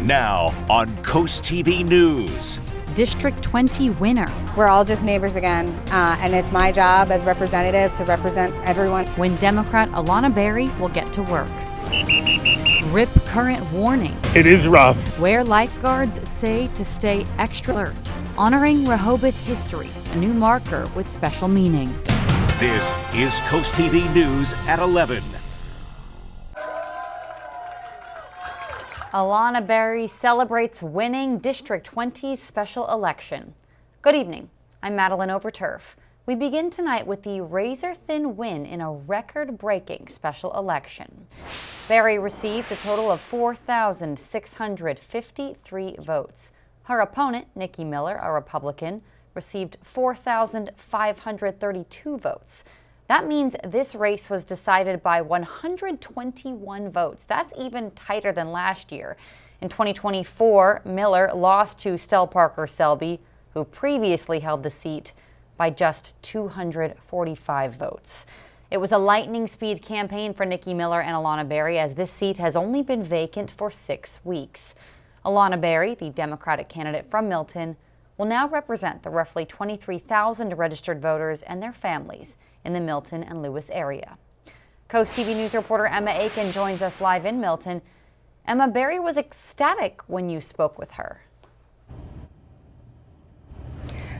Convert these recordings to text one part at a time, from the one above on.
Now on CoastTV News. District 20 winner. We're all just neighbors again, and it's my job as representative to represent everyone. When Democrat Alonna Berry will get to work. Rip current warning. It is rough. Where lifeguards say to stay extra alert. Honoring Rehoboth history, a new marker with special meaning. This is CoastTV News at 11. Alonna Berry celebrates winning District 20's special election. Good evening. I'm Madeline Overturf. We begin tonight with the razor-thin win in a record-breaking special election. Berry received a total of 4,653 votes. Her opponent, Nikki Miller, a Republican, received 4,532 votes. That means this race was decided by 121 votes. That's even tighter than last year. In 2024, Miller lost to Stell Parker Selby, who previously held the seat, by just 245 votes. It was a lightning speed campaign for Nikki Miller and Alonna Berry, as this seat has only been vacant for 6 weeks. Alonna Berry, the Democratic candidate from Milton, will now represent the roughly 23,000 registered voters and their families in the Milton and Lewis area. CoastTV News reporter Emma Aiken joins us live in Milton. Emma, Berry was ecstatic when you spoke with her.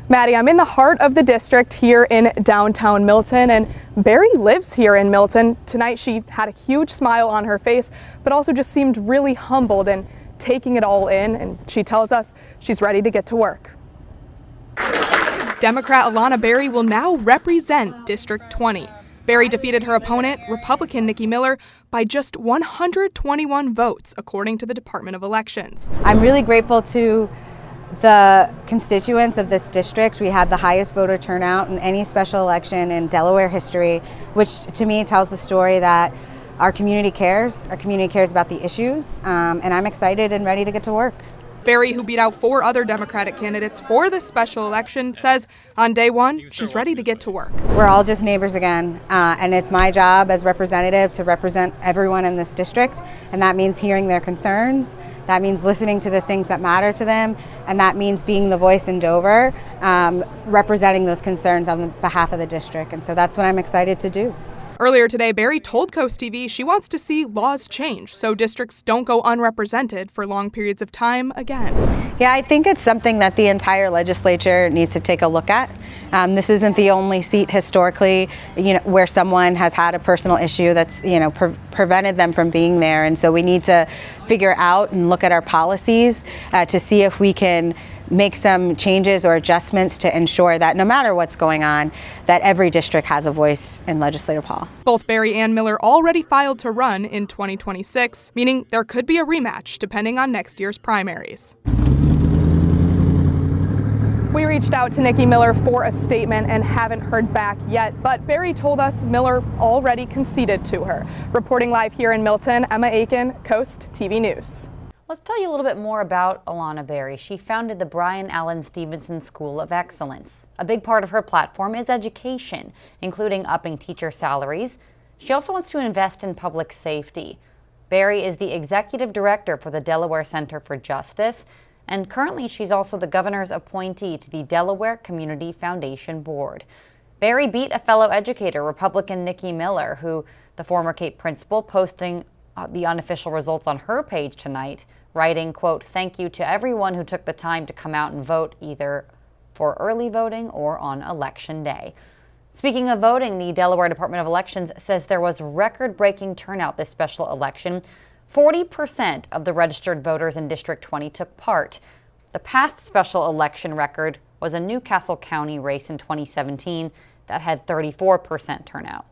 Maddie, I'm in the heart of the district here in downtown Milton, and Berry lives here in Milton. Tonight she had a huge smile on her face, but also just seemed really humbled and taking it all in, and she tells us she's ready to get to work. Democrat Alonna Berry will now represent District 20. Berry defeated her opponent, Republican Nikki Miller, by just 121 votes, according to the Department of Elections. I'm really grateful to the constituents of this district. We had the highest voter turnout in any special election in Delaware history, which to me tells the story that our community cares. Our community cares about the issues, and I'm excited and ready to get to work. Berry, who beat out 4 other Democratic candidates for this special election, says on day one, she's ready to get to work. We're all just neighbors again, and it's my job as representative to represent everyone in this district, and that means hearing their concerns. That means listening to the things that matter to them, and that means being the voice in Dover, representing those concerns on behalf of the district, and so that's what I'm excited to do. Earlier today, Berry told CoastTV she wants to see laws change so districts don't go unrepresented for long periods of time again. Yeah, I think it's something that the entire legislature needs to take a look at. This isn't the only seat historically, where someone has had a personal issue that's, prevented them from being there. And so we need to figure out and look at our policies to see if we can make some changes or adjustments to ensure that no matter what's going on, that every district has a voice in legislative hall. Both Berry and Miller already filed to run in 2026, meaning there could be a rematch depending on next year's primaries. We reached out to Nikki Miller for a statement and haven't heard back yet, but Berry told us Miller already conceded to her. Reporting live here in Milton, Emma Aiken, CoastTV News. Let's tell you a little bit more about Alonna Berry. She founded the Brian Allen Stevenson School of Excellence. A big part of her platform is education, including upping teacher salaries. She also wants to invest in public safety. Berry is the executive director for the Delaware Center for Justice, and currently she's also the governor's appointee to the Delaware Community Foundation Board. Berry beat a fellow educator, Republican Nikki Miller, who the former Cape principal, posting the unofficial results on her page tonight, writing, quote, "Thank you to everyone who took the time to come out and vote, either for early voting or on election day." Speaking of voting, the Delaware Department of Elections says there was record-breaking turnout this special election. 40% of the registered voters in District 20 took part. The past special election record was a Newcastle County race in 2017 that had 34% turnout.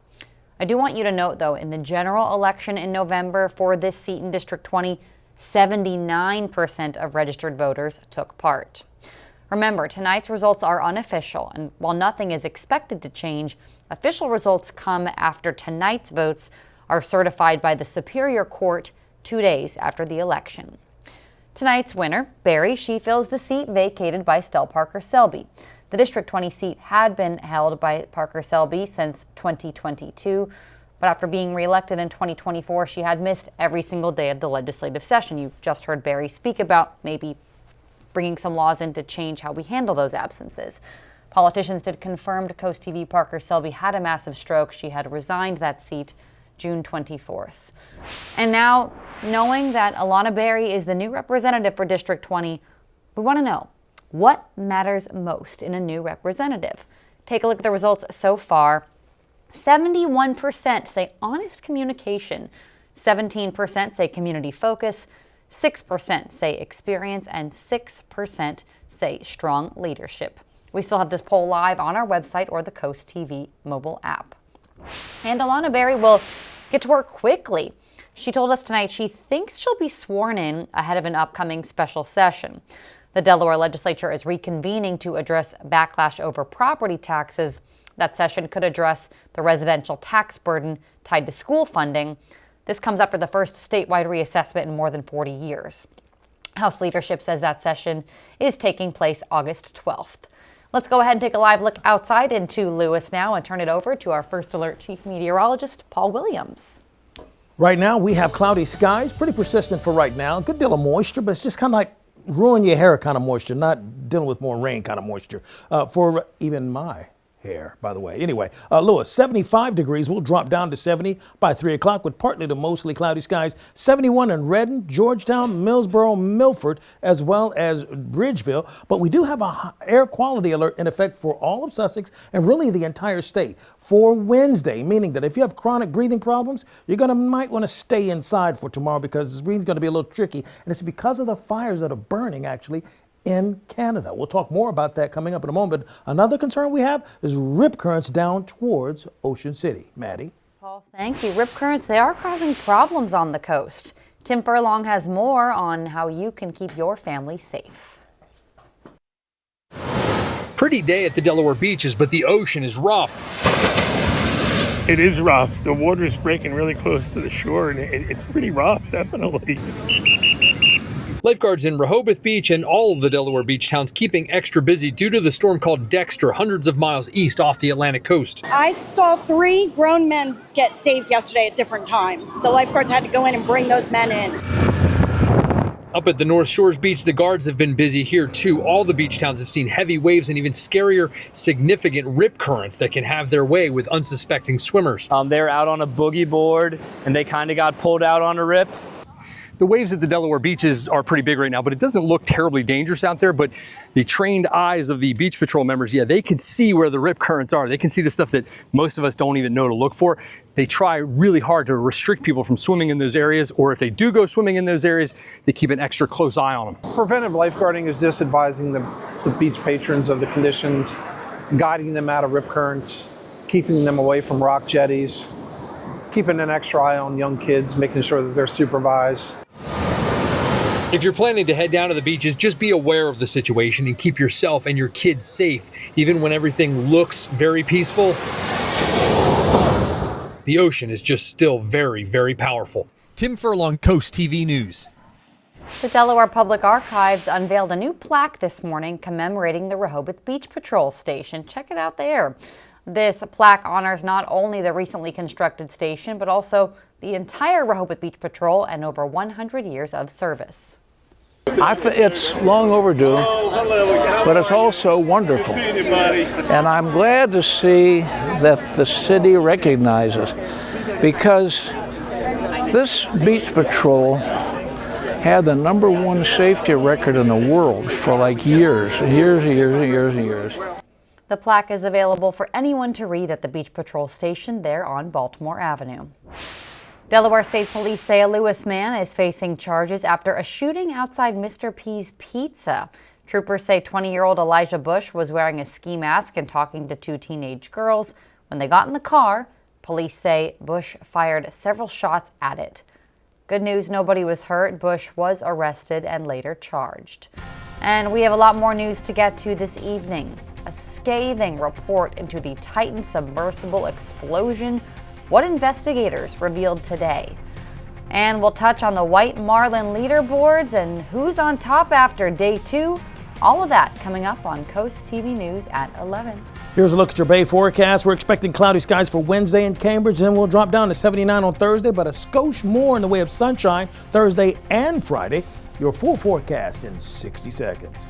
I do want you to note, though, in the general election in November for this seat in District 20, 79% of registered voters took part. Remember, tonight's results are unofficial, and while nothing is expected to change, official results come after tonight's votes are certified by the Superior Court 2 days after the election. Tonight's winner, Berry, she fills the seat vacated by Stell Parker Selby. The District 20 seat had been held by Parker Selby since 2022, But after being reelected in 2024, she had missed every single day of the legislative session. You just heard Berry speak about maybe bringing some laws in to change how we handle those absences. Politicians did confirm to Coast TV Parker Selby had a massive stroke. She had resigned that seat June 24th. And now, knowing that Alonna Berry is the new representative for District 20, we want to know what matters most in a new representative. Take a look at the results so far. 71% say honest communication, 17% say community focus, 6% say experience, and 6% say strong leadership. We still have this poll live on our website or the Coast TV mobile app. And Alonna Berry will get to work quickly. She told us tonight she thinks she'll be sworn in ahead of an upcoming special session. The Delaware legislature is reconvening to address backlash over property taxes. That session could address the residential tax burden tied to school funding. This comes after the first statewide reassessment in more than 40 years. House leadership says that session is taking place August 12th. Let's go ahead and take a live look outside into Lewis now and turn it over to our First Alert Chief Meteorologist, Paul Williams. Right now, we have cloudy skies, pretty persistent for right now. Good deal of moisture, but it's just kind of like ruin your hair kind of moisture, not dealing with more rain kind of moisture for even my hair, by the way. Anyway, Lewis, 75 degrees. We'll drop down to 70 by 3 o'clock with partly to mostly cloudy skies. 71 in Redden, Georgetown, Millsboro, Milford, as well as Bridgeville. But we do have a air quality alert in effect for all of Sussex and really the entire state for Wednesday, meaning that if you have chronic breathing problems, you're might want to stay inside for tomorrow because this breathing is going to be a little tricky. And it's because of the fires that are burning, actually, in Canada. We'll talk more about that coming up in a moment. Another concern we have is rip currents down towards Ocean City. Maddie? Paul, thank you. Rip currents, they are causing problems on the coast. Tim Furlong has more on how you can keep your family safe. Pretty day at the Delaware beaches, but the ocean is rough. It is rough. The water is breaking really close to the shore, and it's pretty rough, definitely. Lifeguards in Rehoboth Beach and all of the Delaware beach towns keeping extra busy due to the storm called Dexter, hundreds of miles east off the Atlantic coast. I saw 3 grown men get saved yesterday at different times. The lifeguards had to go in and bring those men in. Up at the North Shores beach, the guards have been busy here too. All the beach towns have seen heavy waves and even scarier, significant rip currents that can have their way with unsuspecting swimmers. They're out on a boogie board and they kind of got pulled out on a rip. The waves at the Delaware beaches are pretty big right now, but it doesn't look terribly dangerous out there. But the trained eyes of the beach patrol members, they can see where the rip currents are. They can see the stuff that most of us don't even know to look for. They try really hard to restrict people from swimming in those areas, or if they do go swimming in those areas, they keep an extra close eye on them. Preventive lifeguarding is just advising the beach patrons of the conditions, guiding them out of rip currents, keeping them away from rock jetties, keeping an extra eye on young kids, making sure that they're supervised. If you're planning to head down to the beaches, just be aware of the situation and keep yourself and your kids safe. Even when everything looks very peaceful, the ocean is just still very, very powerful. Tim Furlong, Coast TV News. The Delaware Public Archives unveiled a new plaque this morning commemorating the Rehoboth Beach Patrol Station. Check it out there. This plaque honors not only the recently constructed station, but also the entire Rehoboth Beach Patrol and over 100 years of service. It's long overdue, but it's also wonderful. And I'm glad to see that the city recognizes, because this beach patrol had the #1 safety record in the world for like years and years and years and years and years. The plaque is available for anyone to read at the Beach Patrol Station there on Baltimore Avenue. Delaware State Police say a Lewis man is facing charges after a shooting outside Mr. P's Pizza. Troopers say 20-year-old Elijah Bush was wearing a ski mask and talking to 2 teenage girls. When they got in the car, police say Bush fired several shots at it. Good news, nobody was hurt. Bush was arrested and later charged. And we have a lot more news to get to this evening. A scathing report into the Titan submersible explosion. What investigators revealed today. And we'll touch on the White Marlin leaderboards and who's on top after day 2. All of that coming up on Coast TV News at 11. Here's a look at your Bay forecast. We're expecting cloudy skies for Wednesday in Cambridge, then we'll drop down to 79 on Thursday, but a skosh more in the way of sunshine Thursday and Friday. Your full forecast in 60 seconds.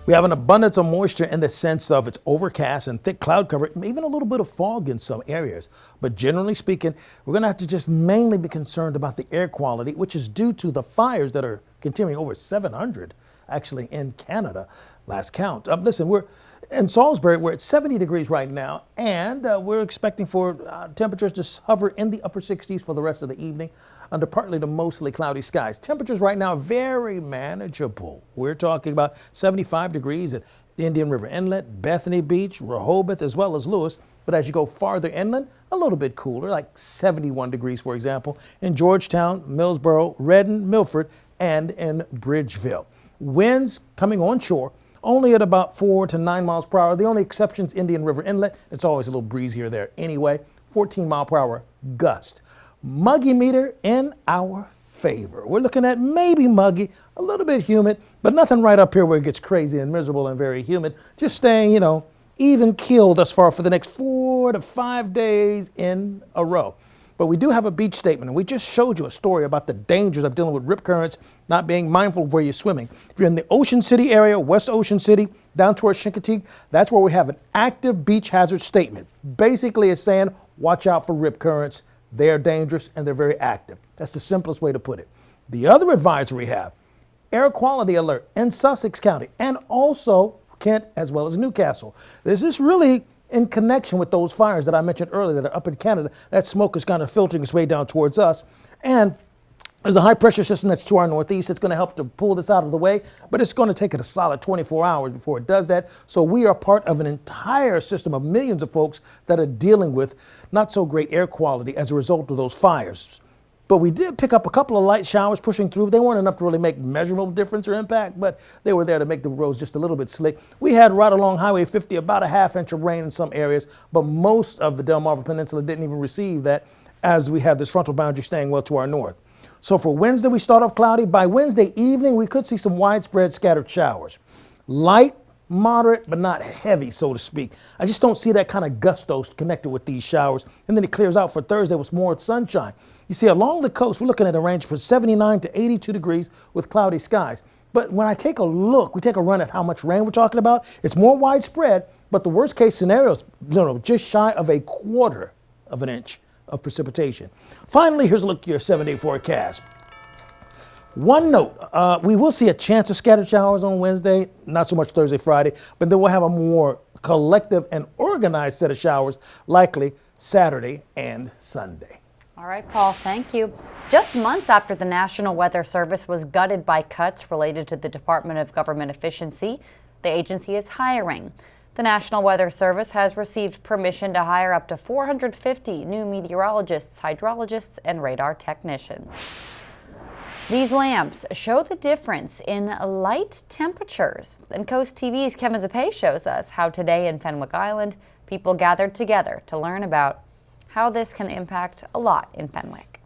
We have an abundance of moisture in the sense of it's overcast and thick cloud cover, even a little bit of fog in some areas. But generally speaking, we're going to have to just mainly be concerned about the air quality, which is due to the fires that are continuing, over 700 actually in Canada, last count. Listen, we're in Salisbury, we're at 70 degrees right now, and we're expecting for temperatures to hover in the upper 60s for the rest of the evening under partly to mostly cloudy skies. Temperatures right now very manageable. We're talking about 75 degrees at Indian River Inlet, Bethany Beach, Rehoboth, as well as Lewis. But as you go farther inland, a little bit cooler, like 71 degrees, for example, in Georgetown, Millsboro, Redden, Milford, and in Bridgeville. Winds coming onshore only at about 4 to 9 miles per hour. The only exception's Indian River Inlet. It's always a little breezier there anyway. 14 mile per hour gust. Muggy meter in our favor. We're looking at maybe muggy, a little bit humid, but nothing right up here where it gets crazy and miserable and very humid. Just staying, even keel thus far for the next 4 to 5 days in a row. But we do have a beach statement, and we just showed you a story about the dangers of dealing with rip currents, not being mindful of where you're swimming. If you're in the Ocean City area, West Ocean City, down towards Chincoteague, that's where we have an active beach hazard statement. Basically, it's saying, watch out for rip currents. They're dangerous and they're very active. That's the simplest way to put it. The other advisory we have, air quality alert in Sussex County and also Kent as well as Newcastle. This is really in connection with those fires that I mentioned earlier that are up in Canada. That smoke is kind of filtering its way down towards us. And there's a high pressure system that's to our northeast. It's going to help to pull this out of the way, but it's going to take it a solid 24 hours before it does that. So we are part of an entire system of millions of folks that are dealing with not so great air quality as a result of those fires. But we did pick up a couple of light showers pushing through. They weren't enough to really make measurable difference or impact, but they were there to make the roads just a little bit slick. We had right along Highway 50 about a ½ inch of rain in some areas, but most of the Delmarva Peninsula didn't even receive that as we had this frontal boundary staying well to our north. So for Wednesday, we start off cloudy. By Wednesday evening, we could see some widespread scattered showers. Light, moderate, but not heavy, so to speak. I just don't see that kind of gusto connected with these showers. And then it clears out for Thursday with more sunshine. You see, along the coast, we're looking at a range from 79 to 82 degrees with cloudy skies. But when I take a look, we take a run at how much rain we're talking about, it's more widespread, but the worst case scenario is just shy of 1/4 of an inch of precipitation. Finally, here's a look at your 7-day forecast. One note, we will see a chance of scattered showers on Wednesday, not so much Thursday, Friday, but then we'll have a more collective and organized set of showers likely Saturday and Sunday. All right, Paul, thank you. Just months after the National Weather Service was gutted by cuts related to the Department of Government Efficiency, the agency is hiring. The National Weather Service has received permission to hire up to 450 new meteorologists, hydrologists, and radar technicians. These lamps show the difference in light temperatures. And Coast TV's Kevin Zapay shows us how today in Fenwick Island, people gathered together to learn about how this can impact a lot in Fenwick.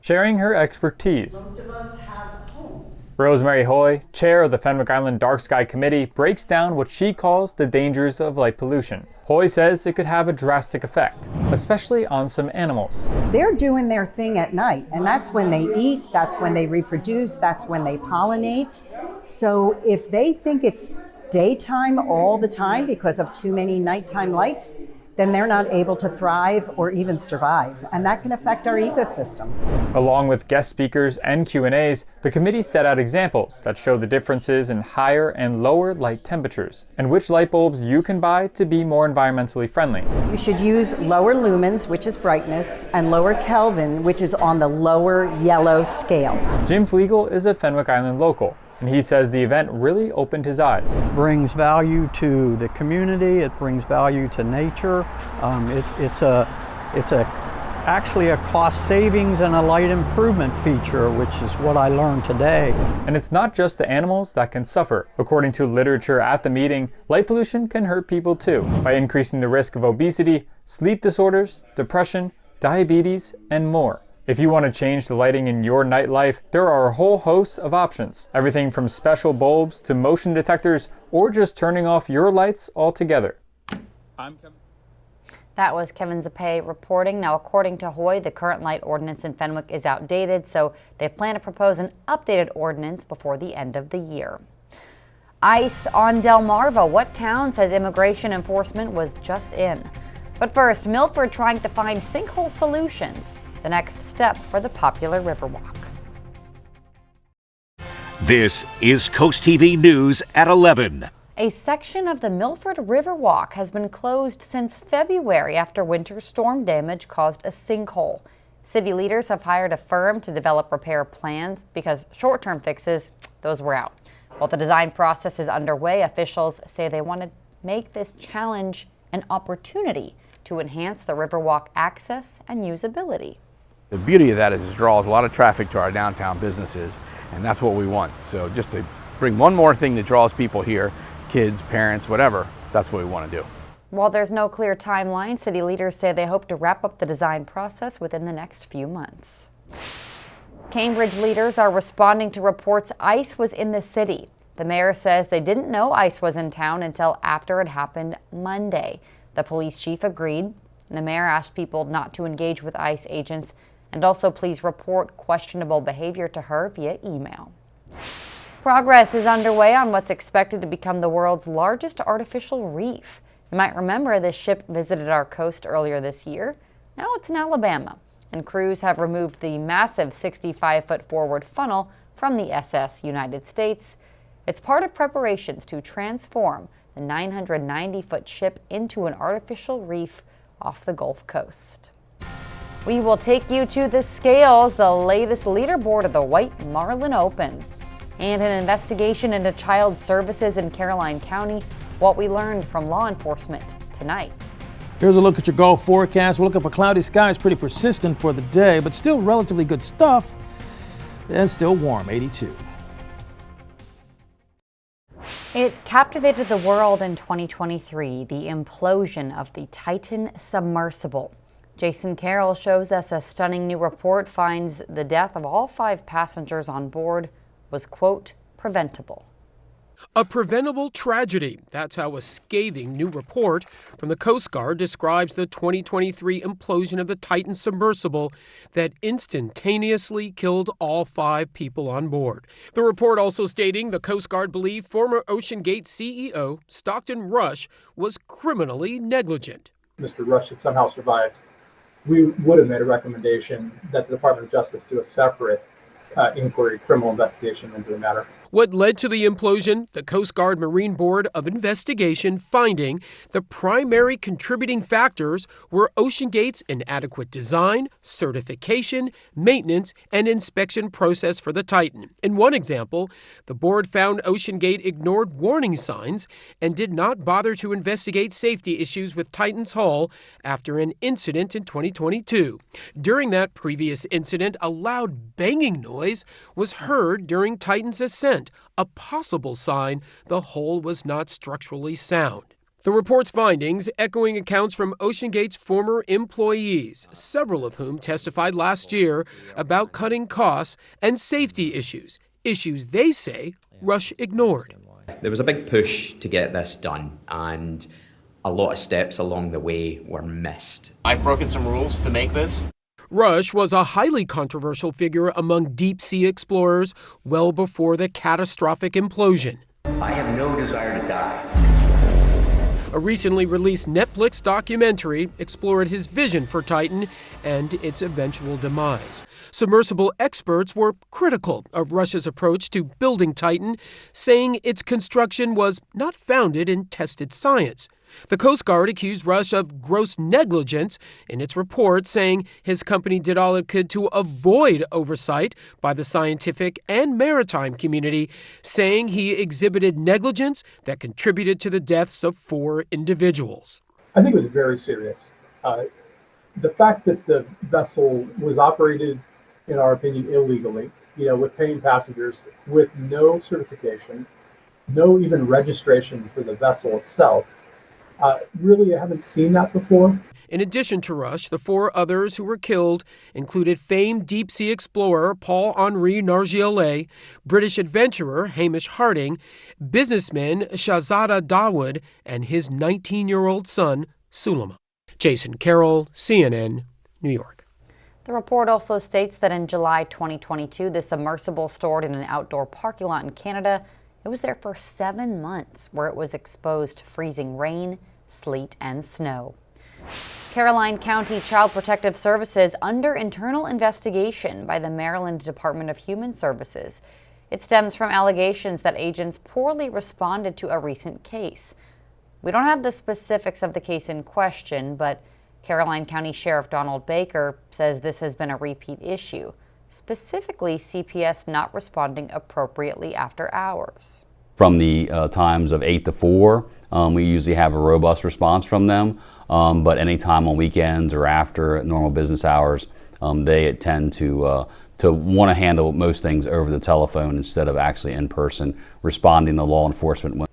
Sharing her expertise. Most of us have homes. Rosemary Hoy, chair of the Fenwick Island Dark Sky Committee, breaks down what she calls the dangers of light pollution. Hoy says it could have a drastic effect, especially on some animals. They're doing their thing at night, and that's when they eat, that's when they reproduce, that's when they pollinate. So if they think it's daytime all the time because of too many nighttime lights, then they're not able to thrive or even survive, and that can affect our ecosystem. Along with guest speakers and Q&As, the committee set out examples that show the differences in higher and lower light temperatures, and which light bulbs you can buy to be more environmentally friendly. You should use lower lumens, which is brightness, and lower Kelvin, which is on the lower yellow scale. Jim Flegel is a Fenwick Island local, and he says the event really opened his eyes. Brings value to the community, it brings value to nature. It's actually a cost savings and a light improvement feature, which is what I learned today. And it's not just the animals that can suffer. According to literature at the meeting, light pollution can hurt people too, by increasing the risk of obesity, sleep disorders, depression, diabetes, and more. If you want to change the lighting in your nightlife, there are a whole host of options. Everything from special bulbs to motion detectors, or just turning off your lights altogether. That was Kevin Zappé reporting. Now, according to Hoy, the current light ordinance in Fenwick is outdated, so they plan to propose an updated ordinance before the end of the year. ICE on Delmarva. What town says immigration enforcement was just in? But first, Milford trying to find sinkhole solutions, the next step for the popular Riverwalk. This is Coast TV News at 11. A section of the Milford Riverwalk has been closed since February after winter storm damage caused a sinkhole. City leaders have hired a firm to develop repair plans because short-term fixes, those were out. While the design process is underway, officials say they want to make this challenge an opportunity to enhance the Riverwalk access and usability. The beauty of that is it draws a lot of traffic to our downtown businesses, and that's what we want. So just to bring one more thing that draws people here, kids, parents, whatever, that's what we want to do. While there's no clear timeline, city leaders say they hope to wrap up the design process within the next few months. Cambridge leaders are responding to reports ICE was in the city. The mayor says they didn't know ICE was in town until after it happened Monday. The police chief agreed, and the mayor asked people not to engage with ICE agents and also please report questionable behavior to her via email. Progress is underway on what's expected to become the world's largest artificial reef. You might remember this ship visited our coast earlier this year. Now it's in Alabama, and crews have removed the massive 65-foot forward funnel from the SS United States. It's part of preparations to transform the 990-foot ship into an artificial reef off the Gulf Coast. We will take you to the scales, the latest leaderboard of the White Marlin Open, and an investigation into child services in Caroline County, what we learned from law enforcement tonight. Here's a look at your Gulf forecast. We're looking for cloudy skies, pretty persistent for the day, but still relatively good stuff, and still warm, 82. It captivated the world in 2023, the implosion of the Titan submersible. Jason Carroll shows us a stunning new report finds the death of all 5 passengers on board was, quote, preventable. A preventable tragedy. That's how a scathing new report from the Coast Guard describes the 2023 implosion of the Titan submersible that instantaneously killed all 5 people on board. The report also stating the Coast Guard believed former OceanGate CEO Stockton Rush was criminally negligent. Mr. Rush had somehow survived. We would have made a recommendation that the Department of Justice do a separate inquiry, criminal investigation into the matter. What led to the implosion? The Coast Guard Marine Board of Investigation finding the primary contributing factors were OceanGate's inadequate design, certification, maintenance, and inspection process for the Titan. In one example, the board found OceanGate ignored warning signs and did not bother to investigate safety issues with Titan's hull after an incident in 2022. During that previous incident, a loud banging noise was heard during Titan's ascent, a possible sign the hull was not structurally sound. The report's findings echoing accounts from OceanGate's former employees, several of whom testified last year about cutting costs and safety issues they say Rush ignored. There was a big push to get this done, and a lot of steps along the way were missed. I've broken some rules to make this. Rush was a highly controversial figure among deep-sea explorers well before the catastrophic implosion. I have no desire to die. A recently released Netflix documentary explored his vision for Titan and its eventual demise. Submersible experts were critical of Rush's approach to building Titan, saying its construction was not founded in tested science. The Coast Guard accused Rush of gross negligence in its report, saying his company did all it could to avoid oversight by the scientific and maritime community, saying he exhibited negligence that contributed to the deaths of 4 individuals. I think it was very serious. The fact that the vessel was operated, in our opinion, illegally, with paying passengers, with no certification, no even registration for the vessel itself, Really, I haven't seen that before. In addition to Rush, the 4 others who were killed included famed deep-sea explorer Paul-Henri Nargeolet, British adventurer Hamish Harding, businessman Shahzada Dawood, and his 19-year-old son, Sulema. Jason Carroll, CNN, New York. The report also states that in July 2022, the submersible stored in an outdoor parking lot in Canada, it was there for 7 months, where it was exposed to freezing rain, sleet, and snow. Caroline County Child Protective Services under internal investigation by the Maryland Department of Human Services. It stems from allegations that agents poorly responded to a recent case. We don't have the specifics of the case in question, but Caroline County Sheriff Donald Baker says this has been a repeat issue, specifically CPS not responding appropriately after hours. From the times of 8 to 4, we usually have a robust response from them, but any time on weekends or after normal business hours, they tend to want to handle most things over the telephone instead of actually in person responding to law enforcement.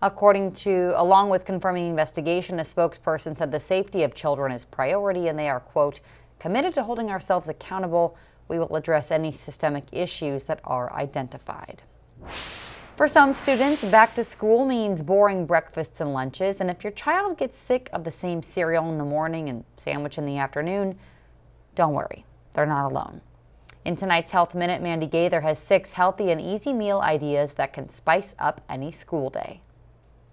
Along with confirming the investigation, a spokesperson said the safety of children is priority and they are, quote, committed to holding ourselves accountable. We will address any systemic issues that are identified. For some students, back to school means boring breakfasts and lunches, and if your child gets sick of the same cereal in the morning and sandwich in the afternoon, don't worry, they're not alone. In tonight's Health Minute, Mandy Gaither has 6 healthy and easy meal ideas that can spice up any school day.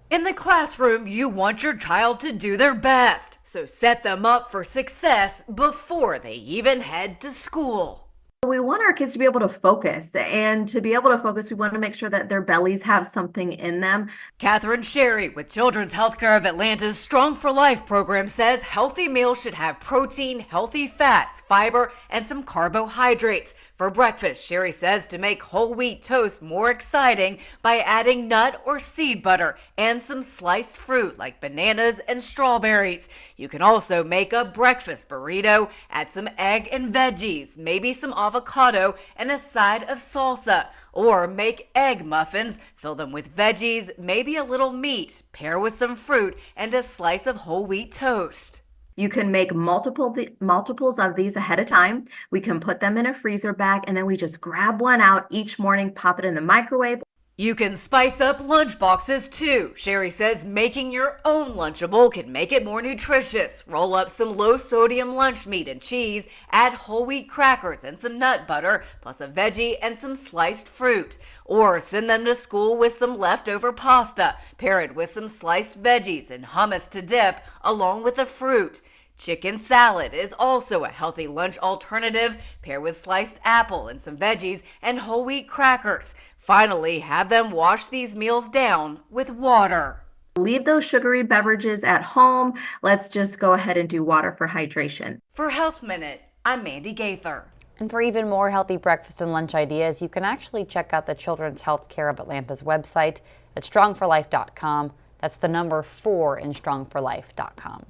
In the classroom, you want your child to do their best, so set them up for success before they even head to school. We want our kids to be able to focus, and to be able to focus, we want to make sure that their bellies have something in them. Catherine Sherry with Children's Healthcare of Atlanta's Strong for Life program says healthy meals should have protein, healthy fats, fiber, and some carbohydrates. For breakfast, Sherry says to make whole wheat toast more exciting by adding nut or seed butter and some sliced fruit like bananas and strawberries. You can also make a breakfast burrito, add some egg and veggies, maybe some avocado and a side of salsa, or make egg muffins, fill them with veggies, maybe a little meat, pair with some fruit and a slice of whole wheat toast. You can make multiples of these ahead of time. We can put them in a freezer bag, and then we just grab one out each morning, pop it in the microwave. You can spice up lunch boxes too. Sherry says making your own Lunchable can make it more nutritious. Roll up some low-sodium lunch meat and cheese, add whole wheat crackers and some nut butter, plus a veggie and some sliced fruit. Or send them to school with some leftover pasta, pair it with some sliced veggies and hummus to dip, along with the fruit. Chicken salad is also a healthy lunch alternative. Pair with sliced apple and some veggies and whole wheat crackers. Finally, have them wash these meals down with water. Leave those sugary beverages at home. Let's just go ahead and do water for hydration. For Health Minute, I'm Mandy Gaither. And for even more healthy breakfast and lunch ideas, you can actually check out the Children's Healthcare of Atlanta's website at strongforlife.com. That's the number 4 in strongforlife.com.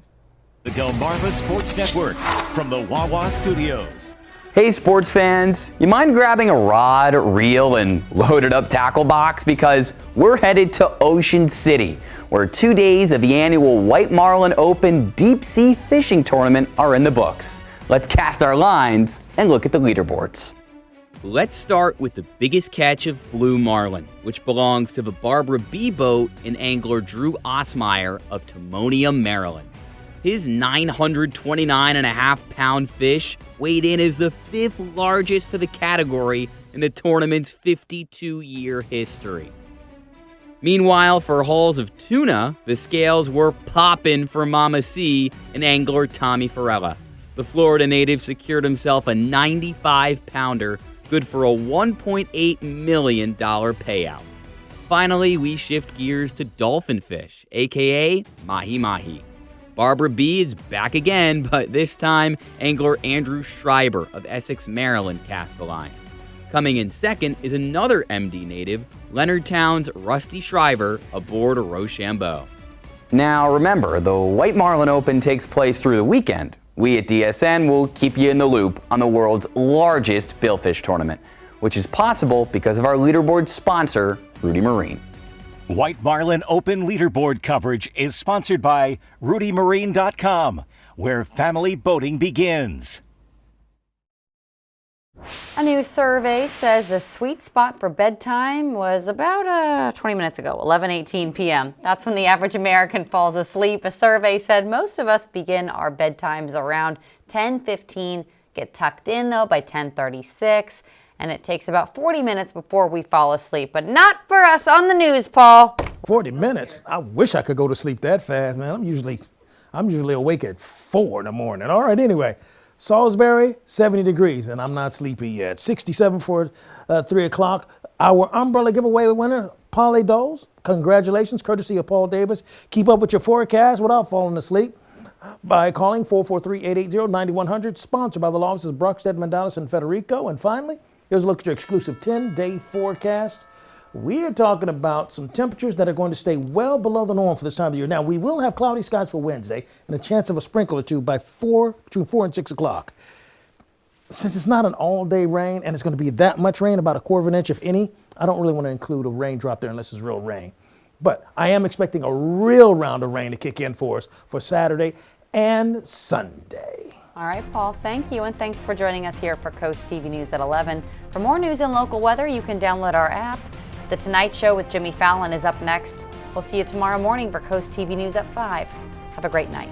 The Delmarva Sports Network from the Wawa Studios. Hey sports fans, you mind grabbing a rod, reel, and loaded up tackle box? Because we're headed to Ocean City, where 2 days of the annual White Marlin Open Deep Sea Fishing Tournament are in the books. Let's cast our lines and look at the leaderboards. Let's start with the biggest catch of blue marlin, which belongs to the Barbara B boat and angler Drew Osmeyer of Timonium, Maryland. His 929.5-pound fish weighed in as the 5th largest for the category in the tournament's 52-year history. Meanwhile, for hauls of tuna, the scales were popping for Mama C and angler Tommy Farella. The Florida native secured himself a 95-pounder, good for a $1.8 million payout. Finally, we shift gears to dolphin fish, aka mahi-mahi. Barbara B is back again, but this time angler Andrew Schreiber of Essex, Maryland cast the line. Coming in second is another MD native, Leonardtown's Rusty Schreiber aboard a Rochambeau. Now remember, the White Marlin Open takes place through the weekend. We at DSN will keep you in the loop on the world's largest billfish tournament, which is possible because of our leaderboard sponsor, Rudy Marine. White Marlin Open leaderboard coverage is sponsored by RudyMarine.com, where family boating begins. A new survey says the sweet spot for bedtime was about 20 minutes ago, 11:18 p.m. That's when the average American falls asleep. A survey said most of us begin our bedtimes around 10:15, get tucked in though by 10:36, and it takes about 40 minutes before we fall asleep. But not for us on the news, Paul. 40 minutes? I wish I could go to sleep that fast, man. I'm usually awake at 4 in the morning. All right, anyway. Salisbury, 70 degrees, and I'm not sleepy yet. 67 for 3 o'clock. Our umbrella giveaway winner, Polly Doles. Congratulations, courtesy of Paul Davis. Keep up with your forecast without falling asleep by calling 443-880-9100, sponsored by the law offices of Brockstead, Mandalis, and Federico. And finally, here's a look at your exclusive 10-day forecast. We are talking about some temperatures that are going to stay well below the norm for this time of year. Now, we will have cloudy skies for Wednesday and a chance of a sprinkle or two by between 4 and 6 o'clock. Since it's not an all-day rain and it's going to be that much rain, about 1/4 inch, if any, I don't really want to include a raindrop there unless it's real rain. But I am expecting a real round of rain to kick in for us for Saturday and Sunday. All right, Paul, thank you, and thanks for joining us here for Coast TV News at 11. For more news and local weather, you can download our app. The Tonight Show with Jimmy Fallon is up next. We'll see you tomorrow morning for Coast TV News at 5. Have a great night.